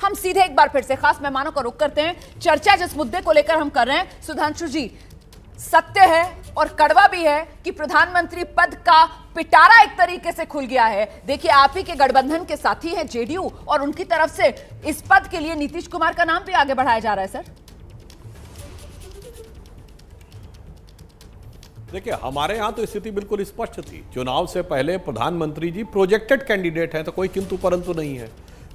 हम सीधे एक बार फिर से खास मेहमानों का रुख करते हैं। चर्चा जिस मुद्दे को लेकर हम कर रहे हैं, सुधांशु जी, सत्य है और कड़वा भी है कि प्रधानमंत्री पद का पिटारा एक तरीके से खुल गया है। देखिए, आप ही के गठबंधन के साथी हैं जेडीयू, और उनकी तरफ से इस पद के लिए नीतीश कुमार का नाम भी आगे बढ़ाया जा रहा है। सर देखिए, हमारे यहां तो स्थिति बिल्कुल स्पष्ट थी। चुनाव से पहले प्रधानमंत्री जी प्रोजेक्टेड कैंडिडेट हैं, तो कोई किंतु परंतु नहीं है।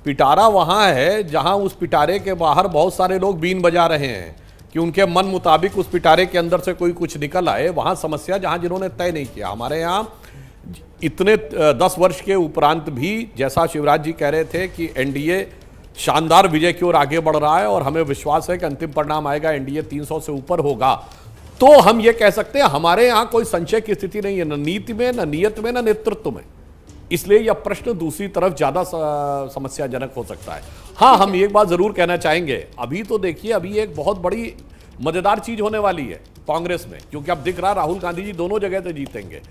पिटारा वहां है जहां उस पिटारे के बाहर बहुत सारे लोग बीन बजा रहे हैं कि उनके मन मुताबिक उस पिटारे के अंदर से कोई कुछ निकल आए। वहां समस्या जहां जिन्होंने तय नहीं किया। हमारे यहाँ इतने 10 वर्ष के उपरांत भी, जैसा शिवराज जी कह रहे थे कि एनडीए शानदार विजय की ओर आगे बढ़ रहा है और हमें विश्वास है कि अंतिम परिणाम आएगा, एनडीए 300 से ऊपर होगा, तो हम ये कह सकते हैं हमारे यहां कोई संशय की स्थिति नहीं है, न नीति में, न नियत में, न नेतृत्व में। इसलिए यह प्रश्न दूसरी तरफ ज्यादा समस्याजनक हो सकता है। हाँ, हम एक बात जरूर कहना चाहेंगे, अभी तो देखिए, अभी एक बहुत बड़ी मजेदार चीज होने वाली है कांग्रेस में, क्योंकि अब दिख रहा राहुल गांधी जी दोनों जगह से जीतेंगे।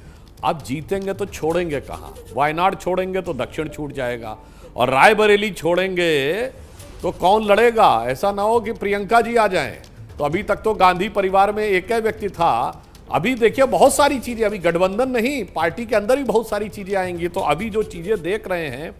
अब जीतेंगे तो छोड़ेंगे कहां? वायनाड छोड़ेंगे तो दक्षिण छूट जाएगा, और रायबरेली छोड़ेंगे तो कौन लड़ेगा? ऐसा ना हो कि प्रियंका जी आ जाएं। तो अभी तक तो गांधी परिवार में एक ही व्यक्ति था। अभी देखिए, बहुत सारी चीजें, अभी गठबंधन नहीं, पार्टी के अंदर भी बहुत सारी चीजें आएंगी। तो अभी जो चीजें देख रहे हैं,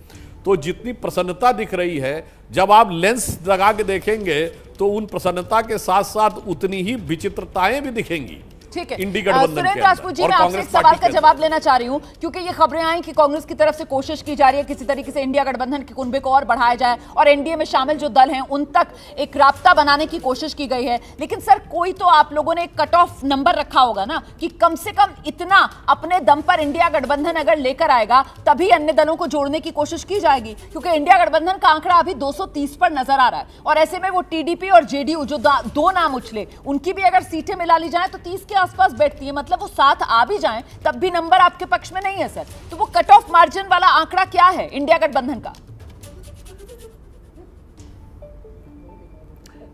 तो जितनी प्रसन्नता दिख रही है, जब आप लेंस लगा के देखेंगे तो उन प्रसन्नता के साथ साथ उतनी ही विचित्रताएं भी दिखेंगी। ठीक है, इंडी गठबंधन सुरेंद्र राजपूत जी, मैं आपसे एक सवाल का जवाब लेना चाह रही हूं, क्योंकि ये खबरें आई कि कांग्रेस की तरफ से कोशिश की जा रही है किसी तरीके से इंडिया गठबंधन के कुनबे को और बढ़ाया जाए और एनडीए में शामिल जो दल हैं उन तक एक राब्ता बनाने की कोशिश की गई है। लेकिन सर, कोई तो आप लोगों ने एक कट ऑफ नंबर रखा होगा ना कि कम से कम इतना अपने दम पर इंडिया गठबंधन अगर लेकर आएगा तभी अन्य दलों को जोड़ने की कोशिश की जाएगी, क्योंकि इंडिया गठबंधन का आंकड़ा अभी 230 पर नजर आ रहा है। और ऐसे में वो टीडीपी और जेडीयू जो दो नाम उछले, उनकी भी अगर सीटें मिला ली जाए तो 30 के आसपास बैठती है। मतलब वो साथ आ भी जाएं तब भी नंबर आपके पक्ष में नहीं है सर। तो वो कट ऑफ मार्जिन वाला आंकड़ा क्या है इंडिया गठबंधन का?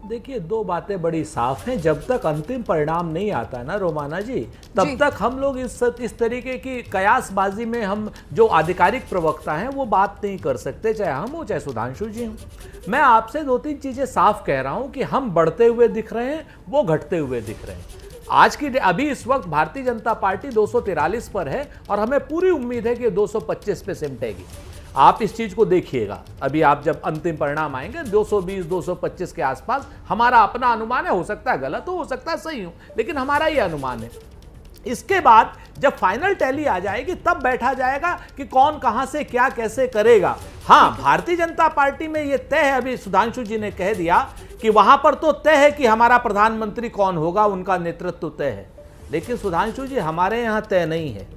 देखिए, दो बातें बड़ी साफ हैं। जब तक अंतिम परिणाम नहीं आता ना रोमाना जी, तब तक हम लोग इस तरीके की कयासबाजी में, हम जो आधिकारिक प्रवक्ता हैं वो बात नहीं कर सकते, चाहे हम हो चाहे सुधांशु जी हों। मैं आपसे 2-3 चीजें साफ कह रहा हूं कि हम बढ़ते हुए दिख रहे हैं, वो घटते हुए दिख रहे हैं। आज की अभी इस वक्त भारतीय जनता पार्टी 243 पर है और हमें पूरी उम्मीद है कि 225 पे सिमटेगी। आप इस चीज को देखिएगा, अभी आप जब अंतिम परिणाम आएंगे 220-225 के आसपास हमारा अपना अनुमान है। हो सकता है गलत हो सकता है सही हो, लेकिन हमारा ये अनुमान है। इसके बाद जब फाइनल टैली आ जाएगी तब बैठा जाएगा कि कौन कहां से क्या कैसे करेगा। हां, भारतीय जनता पार्टी में यह तय है, अभी सुधांशु जी ने कह दिया कि वहां पर तो तय है कि हमारा प्रधानमंत्री कौन होगा, उनका नेतृत्व तय है। लेकिन सुधांशु जी, हमारे यहां तय नहीं है।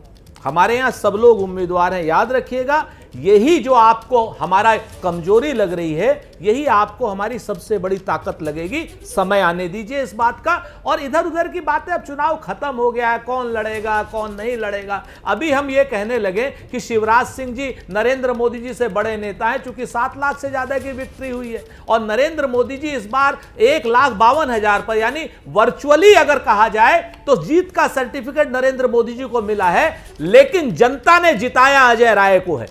हमारे यहां सब लोग उम्मीदवार हैं। याद रखिएगा, यही जो आपको हमारा कमजोरी लग रही है, यही आपको हमारी सबसे बड़ी ताकत लगेगी। समय आने दीजिए इस बात का। और इधर उधर की बातें, अब चुनाव खत्म हो गया है, कौन लड़ेगा कौन नहीं लड़ेगा। अभी हम ये कहने लगे कि शिवराज सिंह जी नरेंद्र मोदी जी से बड़े नेता हैं, चूंकि 7 लाख से ज्यादा की विक्ट्री हुई है और नरेंद्र मोदी जी इस बार 1,52,000 पर, यानी वर्चुअली अगर कहा जाए तो जीत का सर्टिफिकेट नरेंद्र मोदी जी को मिला है। लेकिन जनता ने जिताया अजय राय को है।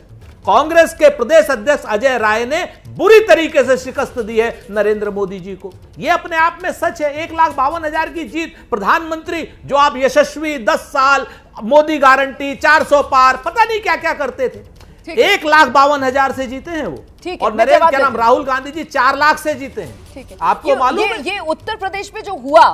कांग्रेस के प्रदेश अध्यक्ष अजय राय ने बुरी तरीके से शिकस्त दी है नरेंद्र मोदी जी को। यह अपने आप में सच है। 1,52,000 की जीत, प्रधानमंत्री जो आप यशस्वी 10 साल, मोदी गारंटी, 400 पार, पता नहीं क्या क्या करते थे, 1,52,000 से जीते हैं वो। और नरेंद्र क्या नाम, राहुल गांधी जी 4 लाख से जीते हैं। आपको मालूम है ये उत्तर प्रदेश में जो हुआ,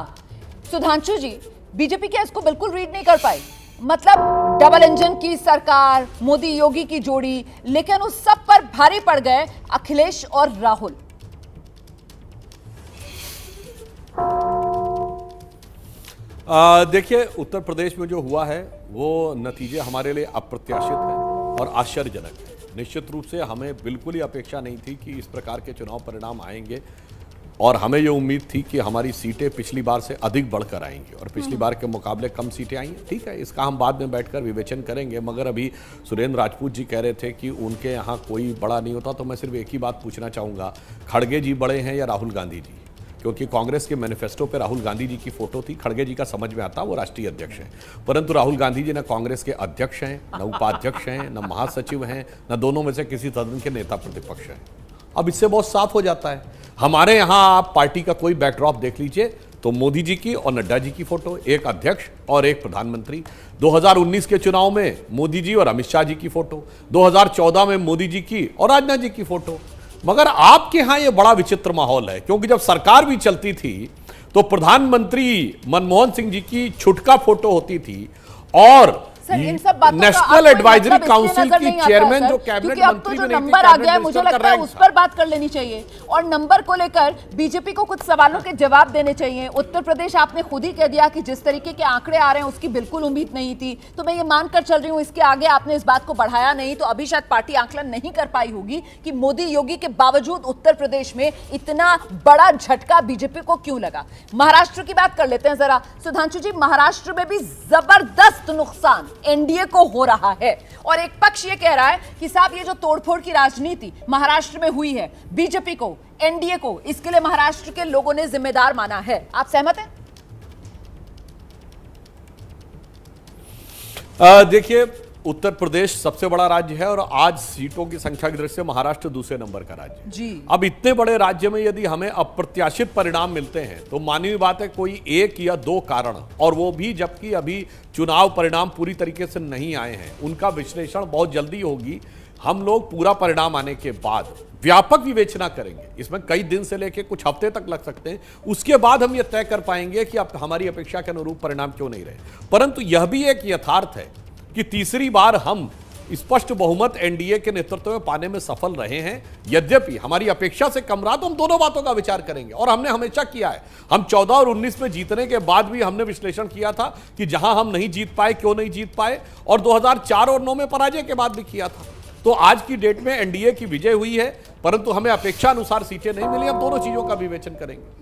सुधांशु जी, बीजेपी क्या इसको बिल्कुल रीड नहीं कर पाई? मतलब डबल इंजन की सरकार, मोदी योगी की जोड़ी, लेकिन उस सब पर भारी पड़ गए अखिलेश और राहुल। देखिए, उत्तर प्रदेश में जो हुआ है वो नतीजे हमारे लिए अप्रत्याशित हैं और आश्चर्यजनक है। निश्चित रूप से हमें बिल्कुल ही अपेक्षा नहीं थी कि इस प्रकार के चुनाव परिणाम आएंगे, और हमें ये उम्मीद थी कि हमारी सीटें पिछली बार से अधिक बढ़कर आएंगी और पिछली बार के मुकाबले कम सीटें आई हैं। ठीक है, इसका हम बाद में बैठकर विवेचन करेंगे। मगर अभी सुरेंद्र राजपूत जी कह रहे थे कि उनके यहाँ कोई बड़ा नहीं होता, तो मैं सिर्फ एक ही बात पूछना चाहूँगा, खड़गे जी बड़े हैं या राहुल गांधी जी? क्योंकि कांग्रेस के मैनिफेस्टो पे राहुल गांधी जी की फोटो थी। खड़गे जी का समझ में आता, वो राष्ट्रीय अध्यक्ष हैं, परंतु राहुल गांधी जी न कांग्रेस के अध्यक्ष हैं, न उपाध्यक्ष हैं, न महासचिव हैं, न दोनों में से किसी सदन के नेता प्रतिपक्ष हैं। अब इससे बहुत साफ हो जाता है। हमारे यहां आप पार्टी का कोई बैकड्रॉप देख लीजिए तो मोदी जी की और नड्डा जी की फोटो, एक अध्यक्ष और एक प्रधानमंत्री। 2019 के चुनाव में मोदी जी और अमित शाह जी की फोटो, 2014 में मोदी जी की और राजनाथ जी की फोटो। मगर आपके यहां यह बड़ा विचित्र माहौल है, क्योंकि जब सरकार भी चलती थी तो प्रधानमंत्री मनमोहन सिंह जी की छुटका फोटो होती थी और इन सब बातों का नेशनल एडवाइजरी काउंसिल की चेयरमैन जो कैबिनेट क्योंकि अब तो मंत्री जो भी नहीं थी, नंबर आ गया है कैबिनेट मुझे मिनिस्टर लगता है का उस रैंक पर बात कर लेनी चाहिए और नंबर को लेकर बीजेपी को कुछ सवालों के जवाब देने चाहिए। उत्तर प्रदेश आपने खुद ही कह दिया कि जिस तरीके के आंकड़े आ रहे हैं उसकी बिल्कुल उम्मीद नहीं थी, तो मैं ये मानकर चल रही हूं इसके आगे आपने इस बात को बढ़ाया नहीं, तो अभी शायद पार्टी आंकलन नहीं कर पाई होगी कि मोदी योगी के बावजूद उत्तर प्रदेश में इतना बड़ा झटका बीजेपी को क्यों लगा। महाराष्ट्र की बात कर लेते हैं जरा। सुधांशु जी, महाराष्ट्र में भी जबरदस्त नुकसान एनडीए को हो रहा है और एक पक्ष ये कह रहा है कि साहब ये जो तोड़फोड़ की राजनीति महाराष्ट्र में हुई है, बीजेपी को, एनडीए को, इसके लिए महाराष्ट्र के लोगों ने जिम्मेदार माना है। आप सहमत हैं? देखिए, उत्तर प्रदेश सबसे बड़ा राज्य है और आज सीटों की संख्या की दृष्टि से महाराष्ट्र दूसरे नंबर का राज्य है जी। अब इतने बड़े राज्य में यदि हमें अप्रत्याशित परिणाम मिलते हैं तो मानवीय बात है कोई एक या दो कारण, और वो भी जबकि अभी चुनाव परिणाम पूरी तरीके से नहीं आए हैं, उनका विश्लेषण बहुत जल्दी होगी। हम लोग पूरा परिणाम आने के बाद व्यापक विवेचना करेंगे, इसमें कई दिन से लेकर कुछ हफ्ते तक लग सकते हैं, उसके बाद हम ये तय कर पाएंगे कि अब हमारी अपेक्षा के अनुरूप परिणाम क्यों नहीं रहे। परंतु यह भी एक यथार्थ है कि तीसरी बार हम स्पष्ट बहुमत एनडीए के नेतृत्व में पाने में सफल रहे हैं। यद्यपि हमारी अपेक्षा से कम रहा, तो हम दोनों बातों का विचार करेंगे और हमने हमेशा किया है। हम 14 और 19 में जीतने के बाद भी हमने विश्लेषण किया था कि जहां हम नहीं जीत पाए क्यों नहीं जीत पाए, और 2004 और 9 में पराजय के बाद भी किया था। तो आज की डेट में एनडीए की विजय हुई है, परंतु हमें अपेक्षा अनुसार सीटें नहीं मिली। हम दोनों चीजों का विवेचन करेंगे।